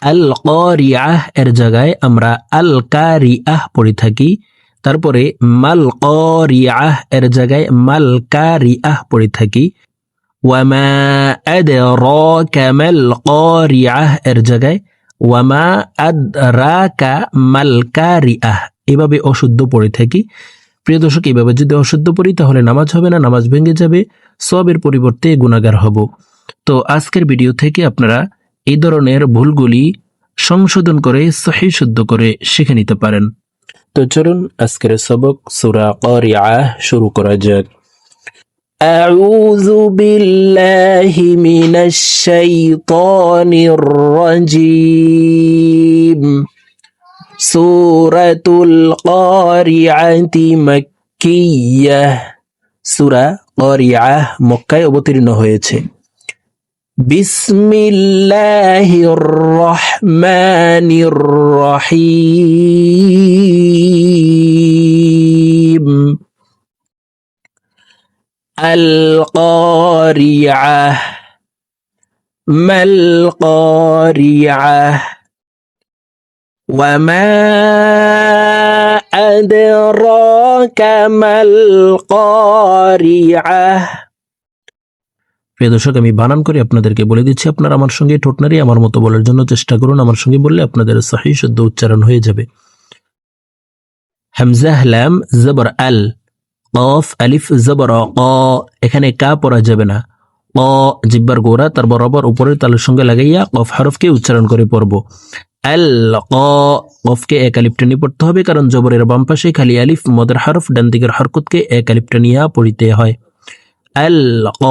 আল কারিআহ এর জায়গায় আমরা আল কারিআহ পড়ে থাকি। তারপরে মাল কারিআহ এর জায়গায় মাল কারিআহ পড়ে থাকি। ওয়ামা আদরাকা মাল কারিআহ এর জায়গায় ওয়ামা আদরাকা মাল কারিআহ এভাবে অশুদ্ধ পড়ে থাকি। প্রিয় দর্শক, এভাবে যদি অশুদ্ধ পড়ি তাহলে নামাজ হবে না, নামাজ ভেঙে যাবে, সওয়াবের পরিবর্তে গুনাহগার হব। তো আজকের ভিডিও থেকে আপনারা এই ধরনের ভুলগুলি সংশোধন করে সহিহ শুদ্ধ করে শিখে নিতে পারেন। তো চলুন আজকের সবক সূরা কারিআহ শুরু করা যাক। আউযু বিল্লাহি মিনাশ শাইতানির রাজীম। সূরাতুল কারিআতি মাক্কিয়াহ। সূরা কারিআহ মক্কায় অবতীর্ণ হয়েছে। বিসমিল্লাহির রহমানির রহিম। আল কারিআহ মাল কারিআহ ওয়ামা আদরাকা মাল কারিআহ। প্রিয় দর্শক, আমি বানান করে আপনাদেরকে বলে দিচ্ছি, আপনারা আমার সঙ্গে ঠোঁট নাড়িয়ে আমার মতো বলার জন্য চেষ্টা করুন। আমার সঙ্গে বললে আপনাদের সহিহ শুদ্ধ উচ্চারণ হয়ে যাবে। হামজাহ লাম জবর আল, কফ আলিফ জবর ক, এখানে কা পড়া যাবে না। ক জিব্বার গোড়া তার বরাবর উপরের তালুর সঙ্গে লাগাইয়া কফ হরফকে উচ্চারণ করে পড়ব। আল ক, কফকে এক আলিফ টেনে পড়তে হবে, কারণ জবরের বাম পাশে খালি আলিফ, মদের হরফ ডান দিকের হরকতকে এক আলিফ টেনিয়া পড়িতে হয়। আল ক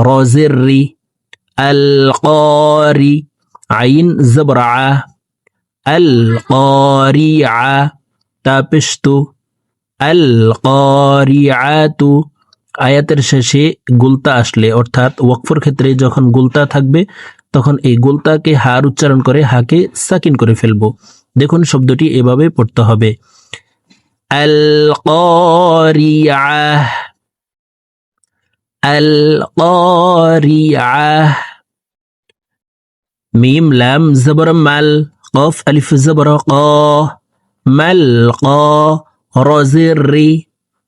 রজিরি, আল কারি আইন জবর আ, আল কারিআ তাপিস্তু, আল কারিআতু। আয়াতের শেষে গুলতা আসলে, অর্থাৎ ওয়াকফের ক্ষেত্রে যখন গুলতা থাকবে তখন এই গুলতাকে হার উচ্চারণ করে হাকে সাকিন করে ফেলবো। দেখুন শব্দটি এভাবে পড়তে হবে, আল কারিআহ, আল কারিআহ। মিম লাম জবর মাল, কফ আলিফ জবর ক, মাল ক রজিরি,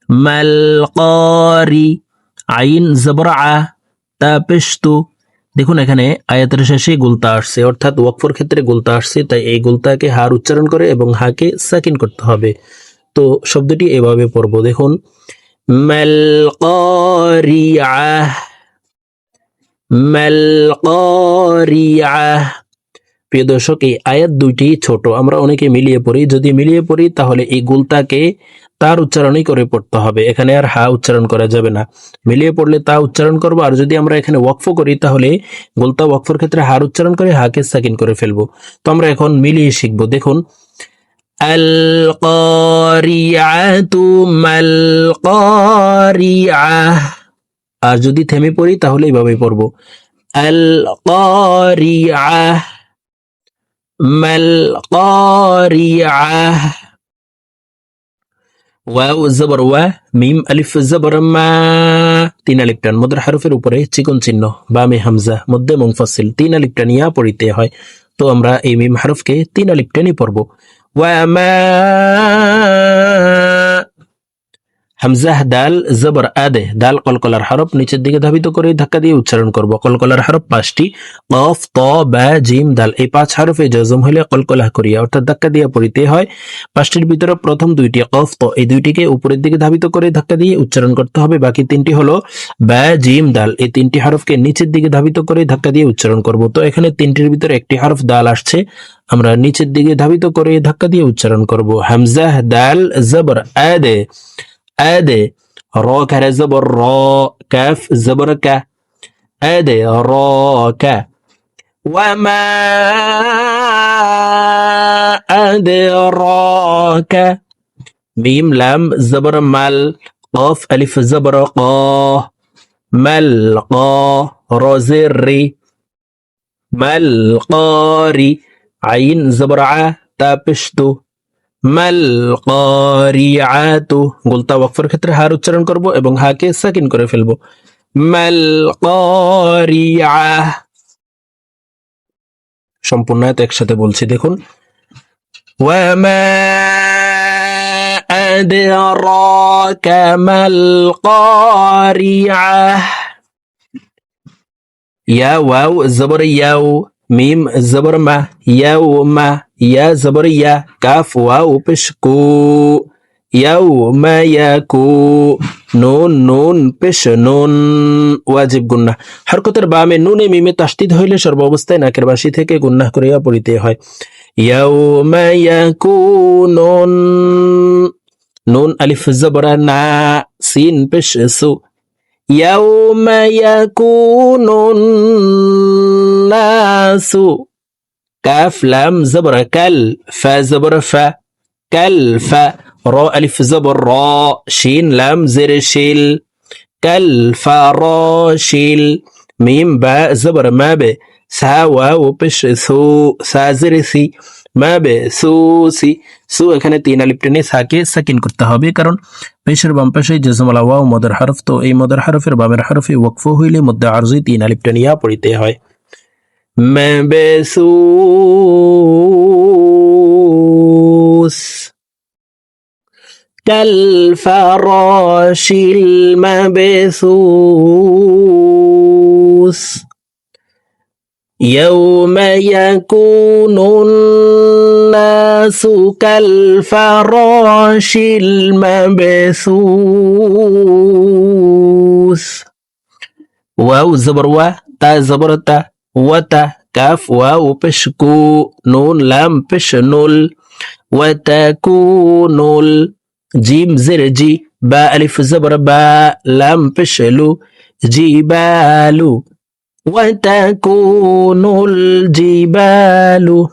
মাল কারি আইন জবর আ তাপিস্তু। দেখুন এখানে আয়াতের শেষে গুলতা আসছে, অর্থাৎ ওয়াকফের ক্ষেত্রে গুলতা আসছে, তাই এই গুলতাকে হার উচ্চারণ করে এবং হাকে সাকিন করতে হবে। তো শব্দটি এভাবে পড়ব, দেখুন, মাল কারিআহ, মাল কারিআহ। প্রিয় দর্শক, এই আয়াত দুইটি ছোট, আমরা অনেকে মিলিয়ে পড়ি। যদি মিলিয়ে পড়ি তাহলে এই গুলতাকে তার উচ্চারণই করে পড়তে হবে, এখানে আর হা উচ্চারণ করা যাবে না। মিলিয়ে পড়লে তা উচ্চারণ করব, আর যদি আমরা এখানে ওয়াকফ করি তাহলে গুলতা ওয়াকফের ক্ষেত্রে হার উচ্চারণ করে হাকে সাকিন করে ফেলবো। তো আমরা এখন মিলিয়ে শিখবো। দেখুন, আল কারিআতু মাল কারিআহ। আর যদি থেমে পড়ি তাহলে এইভাবে পড়বো, আল কারিআহ, মাল কারিআহ। ওয়াও জবর ওয়া, মিম আলিফ জবর মা, তিন আলিফ টান, মদের হরফের উপরে চিকন চিহ্ন, বামে হামজা, মধ্যে মুনফাসিল, তিন আলিফ টানিয়া পড়িতে হয়। তো আমরা এই মিম হরফকে তিন আলিফ টানি পড়ব। ওয়া মা, হামজাহ দাল জবর আদে, দাল কলকলার হরফ, নিচের দিকে ধাবিত করে ধাক্কা দিয়ে উচ্চারণ করব। কলকলার হরফ পাঁচটি, কফ ত বা জিম দাল, এই পাঁচ হরফে জজম হলে কলকলাহ করিয়া অর্থাৎ ধাক্কা দিয়ে পড়িতে হয়। পাঁচটির ভিতরে প্রথম দুইটি কফ ত, এই দুইটিকে উপরের দিকে ধাবিত করে ধাক্কা দিয়ে উচ্চারণ করতে হবে। বাকি তিনটি হলো বা জিম দাল, এই তিনটি হরফকে নিচের দিকে ধাবিত করে ধাক্কা দিয়ে উচ্চারণ করব। তো এখানে তিনটির ভিতরে একটি হরফ দাল আসছে, আমরা নিচের দিকে ধাবিত করে ধাক্কা দিয়ে উচ্চারণ করব। হামজাহ দাল জবর আদে, আদে, র কারে জবর র, কাফ জবর কা, আদে র কা। ওয়ামা আদরাকা, মিম লাম জবর মাল, কফ আলিফ জবর ক, মাল ক রজিরি, মাল কারি আইন জবর আ তাপিস্তু, মাল কারিআতু। গুলতা ওয়াকফের ক্ষেত্রে হার উচ্চারণ করব এবং হাকে সাকিন করে ফেলবো। মাল কারিআহ। সম্পূর্ণ আয়াত একসাথে বলছি, দেখুন। ওয়ামা আদরাকা মাল কারিআহ। ইয়া ওয়াও জবর ইয়াও, মিম জবর মা, ইয়াও মা, ইয়া জবর ইয়া, কাফ ওয়াও পেশ কু, ইয়াও মা ইয়াকু, নুন নুন পেশ নুন, ওয়াজিব গুন্নাহ। হরকতের বামে নুনে মিমে তাসদিদ হইলে সর্বাবস্থায় নাকের বাসি থেকে গুন্নাহ করিয়া পড়িতে হয়। ইয়াও মা ইয়াকুনুন, নুন আলিফ জবর না, সিন পেশ সু, يوم يكون الناس، كاف لام زبر كل، فا زبر فا، كلف، را ألف زبر را، شين لام زر شيل، كالفراشيل، ميم باء زبر ما ب، سا واو بش سو، سا زر سي، মা বে সু সি, সু এখানে 3 আলিফ টেনে সাকে সাকিন করতে হবে, কারণ পেশের বাম পাশে জজমালা ওয়াও মদের হরফ, তো এই মদের হরফের বামের হরফে ওয়াকফ হইলে মধ্যে আরজি 3 আলিফ টেনিয়া পড়িতে হয়। মাবসুস কাল ফারাশিল মাবসুস, يوم يكون الناس كالفراش المبثوث، واو زبر وا، تا زبر تا، وتا، كاف واو بشكو، نون لام بش نول، وتكون جيم زر جي، با ألف زبر با، لام بشلو، جبالو، وتكون الجبال،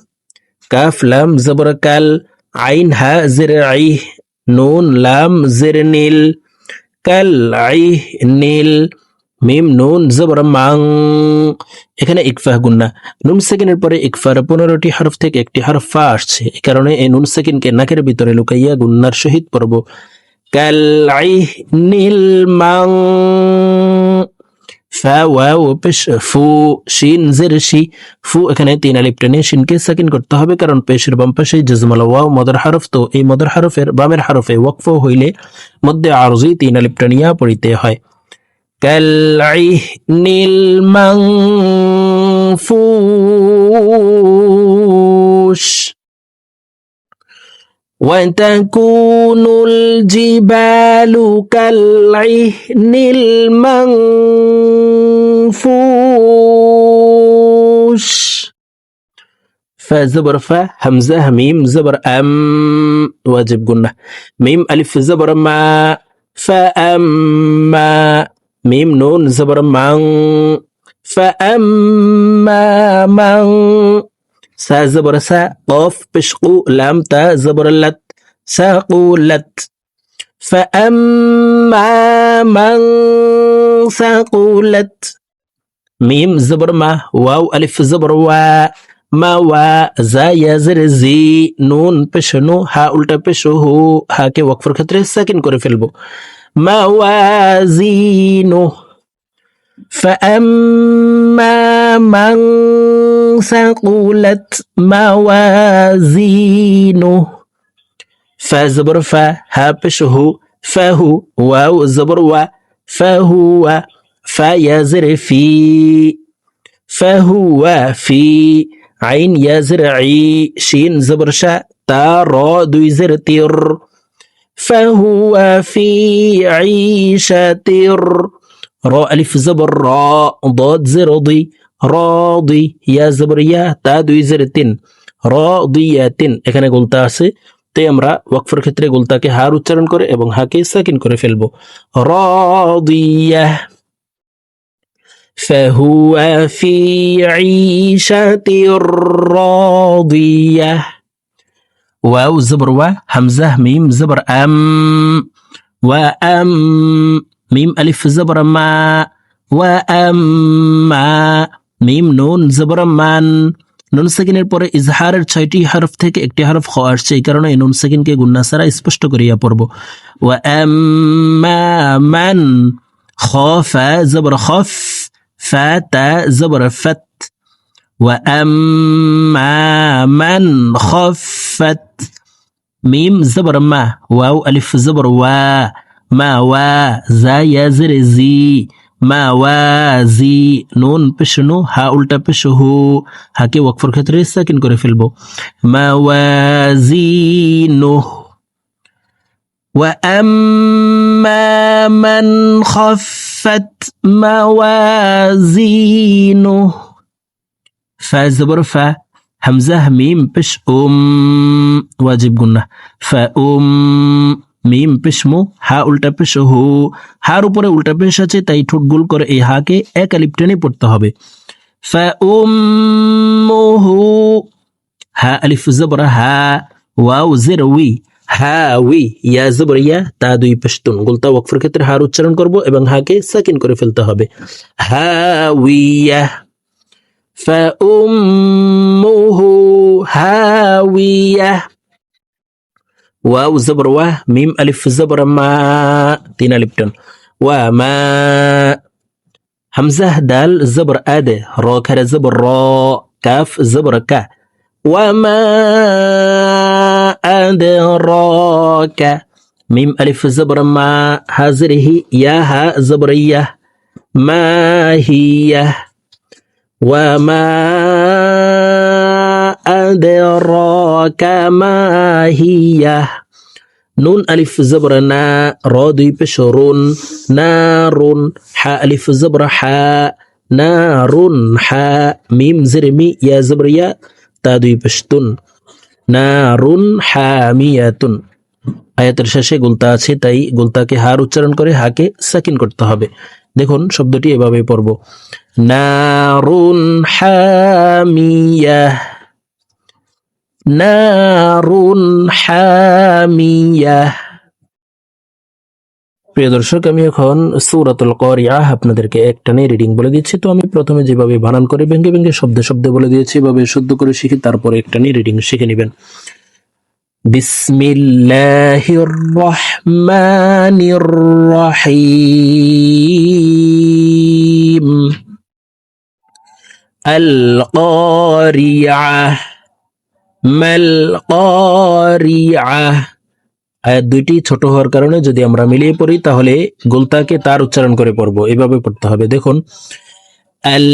كاف لام زبر كال، عين ها زرعي، نون لام زرنيل، كالعهنيل، মিম নুন জবর মাং, এখানে ইকফা গুন্না। নুন সেকেন্ডের পরে ইকফার 15টি হরফ থেকে একটি হরফ ফা আসছে, এই কারণে এই নুন সেকেন্ডকে নাকের ভিতরে লুকাইয়া গুন্নার সহিত পড়ব। কালআইহনিল মাং, ফা ওয়াও পেশ ফু, শিন জের শি, ফু এখানে 3 আলিফ টেনে শিনকে সাকিন করতে হবে, কারণ পেশের বাম পাশে জজমালা ওয়াও মদের হরফ, তো এই মদের হরফের বামের হরফে ওয়াকফ হইলে মধ্যে আরজি 3 আলিফ টেনিয়া পড়িতে হয়। কালআইহনিল মানফুশ, وتكون الجبال كالعهن المنفوش، فا زبر فا، همزة ميم زبر أم، واجب قلنا. ميم ألف زبر ما، فأما، ميم نون زبر من، فأما من، سا زبر سا، قاف بشقو، لام تا زبر لت، ساقولت، فأما من ساقولت، ميم زبر ما، واو ألف زبر وا، ما وا، زا يا زر زي، নুন পেশ নু, হা উল্টা পেশ হু, হাকে ওয়াকফের ক্ষেত্রে সাকিন করে ফেলবো। মাওয়াজিনু, فأما من ثقلت موازينه، فا زبر فا، ها পেশ হু, فهو، واو زبر وا، فهو، فا يا زر في، فهو في، عين يا زر عي، شين زبر شا، تا را দুই زر تير، فهو في عيشة، را ألف زبر را، ضاد زر ضي، راضي، يا زبر يا، تا দুই زر তিন, রাদিয়াতিন, এখানে গোলতা আছে, তাই আমরা ওয়াকফের ক্ষেত্রে গোলতাকে হার উচ্চারণ করে এবং হাকে সাকিন করে ফেলবো। রাদিয়াহ, فهو في عيشة راضية، واو زبر وا، همزة ميم زبر أم، وأم، ميم ألف زبر ما، وأما، মিম নুন জবর মান, নুন সেকেন্ডের পরে ইজহারের 6টি হরফ থেকে একটি হরফ খ আসছে, এই কারণে নুন সেকেন্ডকে গুন্না ছাড়া স্পষ্ট করিয়া পড়ব। ওয়া আম্মা মান, খ ফা জবর খফ, ফা তা জবর ফত, وأما من خفت ميم زبر ما واو ألف زبر وا ما وا زا يا زر زي ما ওয়াজি নুন পেশনু হা উল্টা পেশ হু হাকে ওয়াকফের ক্ষেত্রে সাকিন করে ফেলবো মাওয়াজিনু وأما من خفت موازينه فا زبر فا همزة ميم পেশ ওয়াজিব গুন্না মিম পেশমু হা উল্টা পেশ হু হার উপরে উল্টা পেশ আছে তাই ঠোঁট গোল করে এই হাকে এক আলিফ টেনে পড়তে হবে ফাউম্মুহু হা আলিফ জবর হা ওয়াও জের উই হাউই ইয়া জবর ইয়া তা দুই পেশতুন গোলতা ওয়াকফের ক্ষেত্রে হার উচ্চারণ করব এবং হাকে সাকিন করে ফেলতে হবে হাউইয়া ফাউম্মুহু হাউইয়া واو زبر و ميم ألف زبر ما تين ألف تن وما همزة دال زبر أد را كر زبر را كاف زبر كا وما أدراك ميم ألف زبر ما هذه يا ها زبرية ما هي وما أدراك ما هي نون ألف زبر نا را دوی پیش رون نارون حا ألف زبر حا نارون حا ميم زر مي يا زبر يا تا দুই পেশতুন নারুন হামিয়াতুন আয়াতের শেষে গুলতা আছে তাই গুলতাকে হার উচ্চারণ করে হাকে সাকিন করতে হবে দেখুন শব্দটি এভাবে পড়ব নারুন হামিয়াহ নারুন হামিয়াহ প্রিয় দর্শক আমি এখন সূরাতুল কারিআহ আপনাদেরকে একটানে রিডিং বলে দিচ্ছি তো আমি প্রথমে যেভাবে বানান করে ভেঙে ভেঙে শব্দে শব্দে বলে দিয়েছি এভাবে শুদ্ধ করে শিখে তারপরে একটানে রিডিং শিখে নেবেন বিসমিল্লাহির রহমানির রহিম আল কারিআহ মাল কারিআহ আয়াত দুইটি ছোট হওয়ার কারণে যদি আমরা মিলিয়ে পড়ি তাহলে গোলতাকে তার উচ্চারণ করে পড়বো এভাবে পড়তে হবে দেখুন আল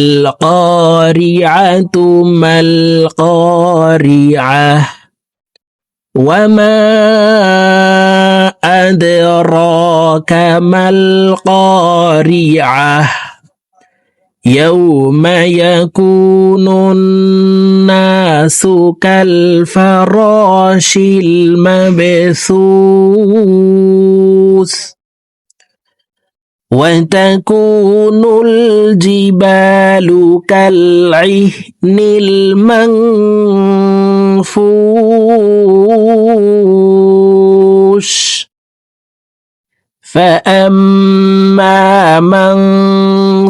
কারিআতু মাল কারিআহ ওয়ামা আদরাকা মাল কারিআহ يوم يكون الناس كالفراش المبثوث وتكون الجبال كالعهن المنفوش فأما من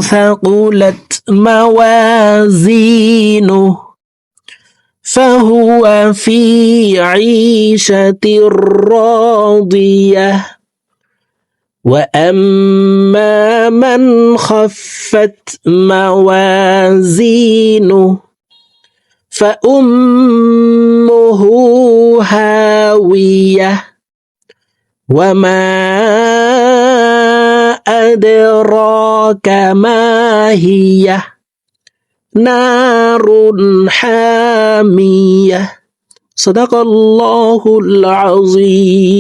ثقلت موازينه فهو في عيشة راضية وأما من خفت موازينه فأمه هاوية وما أدراك ما هي نار حامية صدق الله العظيم